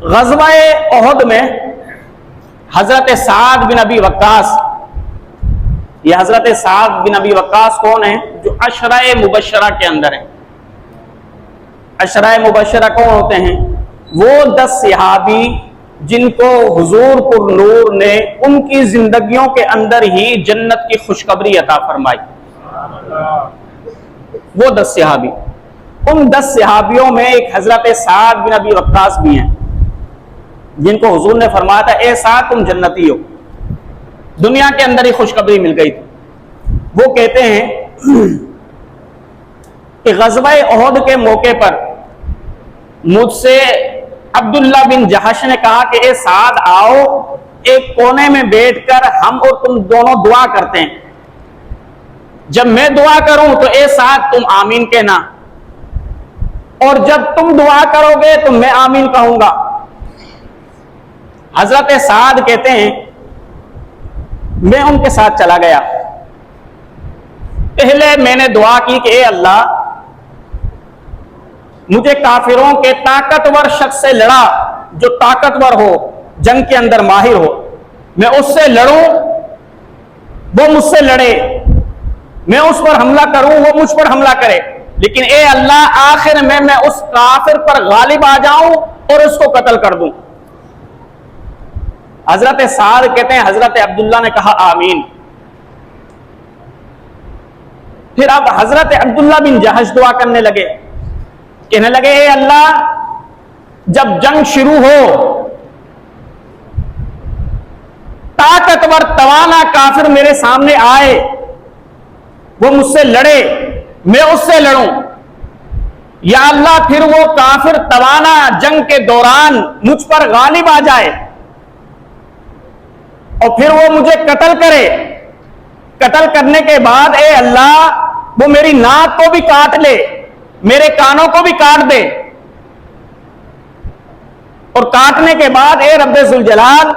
ग़ज़वा-ए उहद में हजरत साद बिन अबी वक्कास, ये हजरत साद बिन अबी वक्कास कौन है? जो अशरा-ए मुबश्शरा के अंदर है। अशरा-ए मुबश्शरा कौन होते हैं? वो 10 सहाबी जिनको हुजूर पुर नूर ने उनकी जिंदगियों के अंदर ही जन्नत की खुशखबरी अता फरमाई। वो 10 सहाबी, उन 10 सहाबियों में एक हजरत साद बिन अबी वक्कास भी हैं, जिनको हुजूर ने फरमाया था, ए साद तुम जन्नती हो। दुनिया के अंदर ही खुशखबरी मिल गई थी। वो कहते हैं कि ग़ज़वा-ए उहद के मौके पर मुझसे अब्दुल्ला बिन जहश ने कहा कि ए साद आओ, एक कोने में बैठकर हम और तुम दोनों दुआ करते हैं। जब मैं दुआ करूं तो ए साद तुम आमीन कहना, और जब तुम दुआ करोगे तो मैं आमीन कहूंगा। हजरत साद कहते हैं मैं उनके साथ चला गया। पहले मैंने दुआ की कि ए अल्लाह, मुझे काफिरों के ताकतवर शख्स से लड़ा, जो ताकतवर हो, जंग के अंदर माहिर हो, मैं उससे लड़ूं, वो मुझसे लड़े, मैं उस पर हमला करूं, वो मुझ पर हमला करे, लेकिन ए अल्लाह आखिर में मैं उस काफिर पर गालिब आ जाऊं और उसको कत्ल कर दूं। हजरत साद कहते हैं हजरत अब्दुल्ला ने कहा आमीन। फिर अब हजरत अब्दुल्ला बिन जहश दुआ करने लगे, कहने लगे ए अल्लाह, जब जंग शुरू हो, ताकतवर तवाना काफिर मेरे सामने आए, वो मुझसे लड़े, मैं उससे लड़ूं, या अल्लाह फिर वो काफिर तवाना जंग के दौरान मुझ पर गालिब आ जाए और फिर वो मुझे कत्ल करे। कत्ल करने के बाद ए अल्लाह, वो मेरी नाक को भी काट ले, मेरे कानों को भी काट दे, और काटने के बाद ए रब्बे जुल जलाल,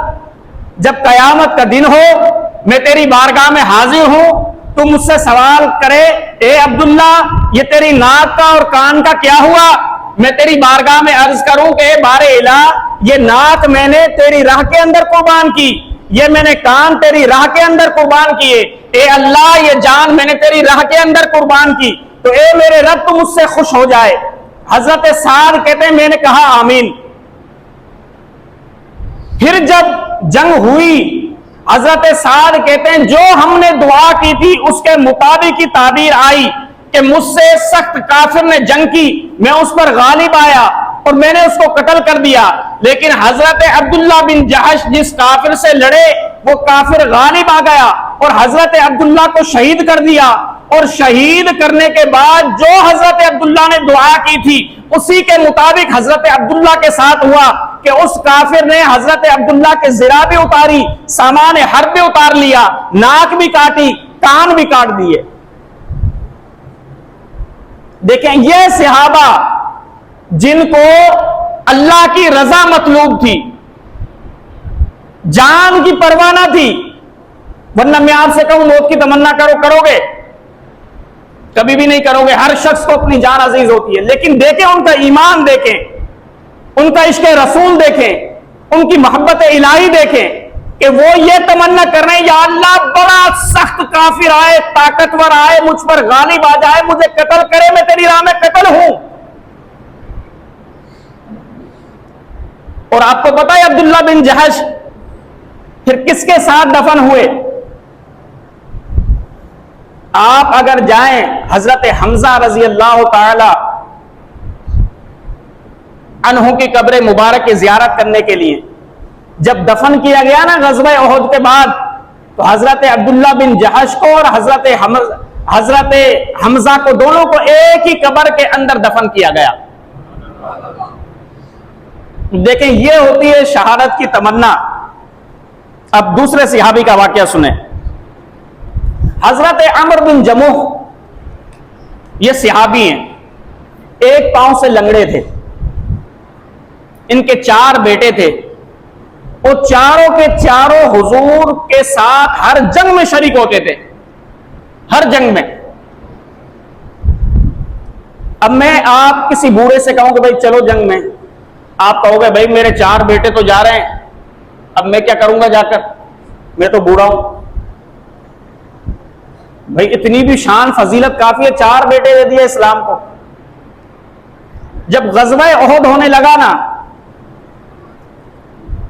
जब कयामत का दिन हो, मैं तेरी बारगाह में हाजिर हूं, तू मुझसे सवाल करे, ए अब्दुल्ला, ये तेरी नाक का और कान का क्या हुआ? मैं तेरी बारगाह में अर्ज करूं कि ए बारे इला, ये नाक मैंने तेरी राह के अंदर कुर्बान की, ये मैंने कान तेरी राह के अंदर कुर्बान किए, ए अल्लाह, ये जान मैंने तेरी राह के अंदर कुर्बान की, तो ए मेरे रब, तू मुझसे खुश हो जाए। हजरत साद कहते हैं मैंने कहा आमीन। फिर जब जंग हुई, हजरत साद कहते हैं जो हमने दुआ की थी उसके मुताबिक ही ताबीर आई कि मुझसे सख्त काफिर ने जंग की, मैं उस पर गालिब आया और मैंने उसको कत्ल कर दिया, लेकिन हजरत अब्दुल्ला बिन जहश जिस काफिर से लड़े, वो काफिर गालिब आ गया और हजरत अब्दुल्ला को शहीद कर दिया। और शहीद करने के बाद जो हजरत अब्दुल्ला ने दुआ की थी, उसी के मुताबिक हजरत अब्दुल्ला के साथ हुआ कि उस काफिर ने हजरत अब्दुल्ला के ज़िरा भी उतारी, सामान हर्ब भी उतार लिया, नाक भी काटी, कान भी काट दिए। देखें, ये सहाबा जिनको अल्लाह की रजा मतलूब थी, जान की परवाह ना थी, वरना मैं आपसे कहूं मौत की तमन्ना करो, करोगे? कभी भी नहीं करोगे। हर शख्स को अपनी जान अजीज होती है, लेकिन देखें उनका ईमान, देखें उनका इश्क रसूल, देखें उनकी मोहब्बत इलाही, देखें कि वो ये तमन्ना कर रहे हैं, या अल्लाह, बड़ा सख्त काफिर आए, ताकतवर आए, मुझ पर गालिब आ जाए, मुझे कत्ल करे, मैं तेरी राह में कत्ल हूं। और आपको पता है अब्दुल्ला बिन जहश फिर किसके साथ दफन हुए? आप अगर जाएं हजरत हमजा रजी अल्लाह ताला अन्हु की कब्र मुबारक की जियारत करने के लिए जब दफन किया गया ना ग़ज़वा-ए उहद के बाद, तो हजरत अब्दुल्ला बिन जहश को और हजरत हमजा को, दोनों को एक ही कब्र के अंदर दफन किया गया। देखें, ये होती है शहादत की तमन्ना। अब दूसरे सहाबी का वाकया सुने। हजरत अमर बिन जमुह, ये सहाबी हैं, एक पांव से लंगड़े थे, इनके 4 बेटे थे, वो चारों के चारों हुजूर के साथ हर जंग में शरीक होते थे, हर जंग में। अब मैं आप किसी बूढ़े से कहूं कि भाई चलो जंग में, आप कहोगे भाई मेरे 4 बेटे तो जा रहे हैं, अब मैं क्या करूंगा जाकर, मैं तो बूढ़ा हूं। भाई इतनी भी शान फजीलत काफी है, 4 बेटे दे दिए इस्लाम को। जब ग़ज़वा उहद होने लगा ना,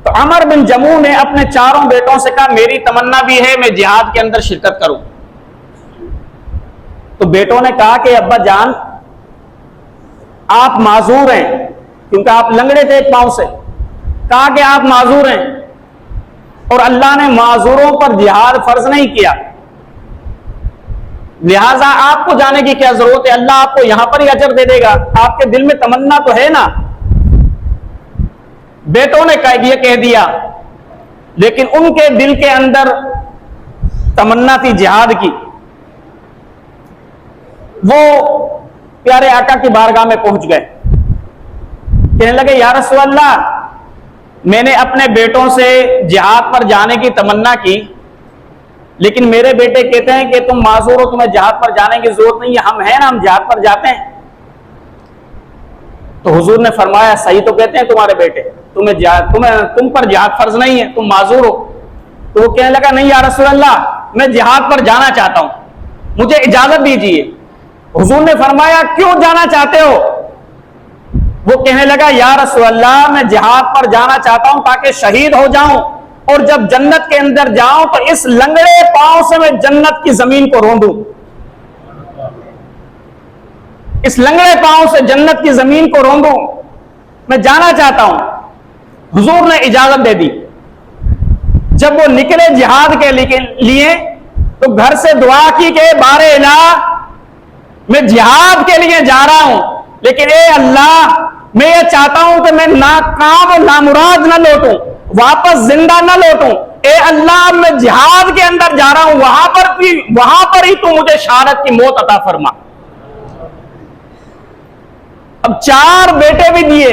तो अमर बिन जमू ने अपने 4 बेटों से कहा मेरी तमन्ना भी है मैं जिहाद के अंदर शिरकत करूं। तो बेटों ने कहा कि अब्बा जान आप माजूर हैं, क्योंकि आप लंगड़े थे एक पांव से। कहा कि आप माजूर हैं और अल्लाह ने माजूरों पर जिहाद फर्ज नहीं किया, लिहाजा आपको जाने की क्या जरूरत है, अल्लाह आपको यहां पर ही अजर दे देगा, आपके दिल में तमन्ना तो है ना। बेटों ने ये कह दिया, लेकिन उनके दिल के अंदर तमन्ना थी जिहाद की। वो प्यारे आका की बारगाह में पहुंच गए, कहने लगे या रसूल अल्लाह, मैंने अपने बेटों से जिहाद पर जाने की तमन्ना की, लेकिन मेरे बेटे कहते हैं कि तुम माजूर हो, तुम्हें जिहाद पर जाने की जरूरत नहीं है, हम हैं ना, हम जिहाद पर जाते हैं। तो हुजूर ने फरमाया सही तो कहते हैं तुम्हारे बेटे, तुम पर जिहाद फर्ज नहीं है, तुम माजूर हो। तो वो कहने लगा नहीं या रसूल अल्लाह, मैं जिहाद पर जाना चाहता हूं, मुझे इजाजत दीजिए। हुजूर ने फरमाया क्यों जाना चाहते हो? वो कहने लगा या रसूल अल्लाह, मैं जिहाद पर जाना चाहता हूं ताकि शहीद हो जाऊं, और जब जन्नत के अंदर जाऊं तो इस लंगड़े पांव से मैं जन्नत की जमीन को रोंदूं, इस लंगड़े पांव से जन्नत की जमीन को रोंदूं, मैं जाना चाहता हूं। हुजूर ने इजाजत दे दी। जब वो निकले जिहाद के लिए तो घर से दुआ की कि बारे इलाह, मैं जिहाद के लिए जा रहा हूं, लेकिन ए अल्लाह, मैं ये चाहता हूं कि मैं नाकाम और नामुराद ना लौटूं, वापस जिंदा ना लौटूं। ए अल्लाह, मैं जिहाद के अंदर जा रहा हूं, वहां पर ही तू मुझे शहादत की मौत अता फरमा। अब 4 बेटे भी दिए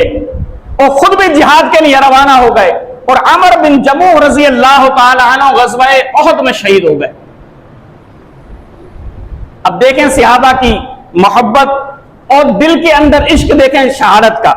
और खुद भी जिहाद के लिए रवाना हो गए, और अमर बिन जमूह रजी अल्लाह तआला अन्हु ग़ज़वा उहद में शहीद हो गए। अब देखें सहाबा की मोहब्बत और दिल के अंदर इश्क, देखें शहादत का।